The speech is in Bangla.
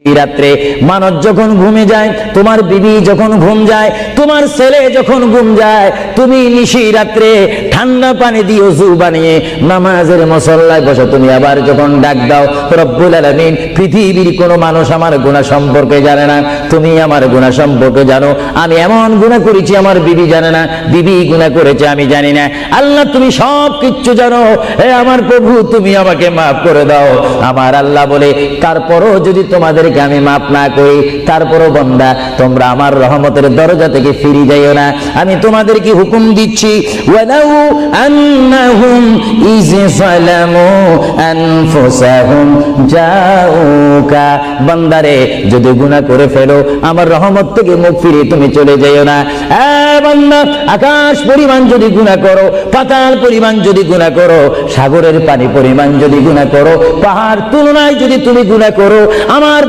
রাত্রে মানুষ যখন ঘুমে যায়, তোমার বিবি যখন ঘুম যায়, তোমার ছেলে যখন ঘুম যায়, তুমি নিশি রাত্রে ঠান্ডা পানি দিয়ে ওযু বানিয়ে নামাজের মুসল্লায় বসো। তুমি আবার যখন ডাক দাও, রব্বুল আলামিন, পৃথিবীর কোনো মানুষ আমার গুনাহ সম্পর্কে জানে না, তুমি আমার গুনাহ সম্পর্কে জানো। আমি এমন গুনাহ করেছি আমার বিবি জানে না, বিবি গুনাহ করেছে আমি জানি না। আল্লাহ তুমি সব কিচ্ছু জানো, হে আমার প্রভু তুমি আমাকে মাফ করে দাও। আমার আল্লাহ বলে, তারপরও যদি তোমাদেরকে আমি মাফ না করি, তারপরও বান্দা তোমরা আমার রহমতের দরজা থেকে ফিরে যাইও না। আমি তোমাদেরকে হুকুম দিচ্ছি, ওয়ালাউ আন্নাহুম ইয যালামু আনফুসাহুম জাউকা, বান্দারে যদি গুনাহ করে ফেলো আমার রহমত থেকে মুখ ফিরিয়ে তুমি চলে যাইও না। বান্দা, আকাশ পরিমাণ যদি গুনাহ করো, পাতাল পরিমাণ যদি গুনাহ করো, সাগরের পানি পরিমাণ যদি গুনাহ করো, পাহাড় তুলনায় যদি তুমি গুনাহ করো, আমার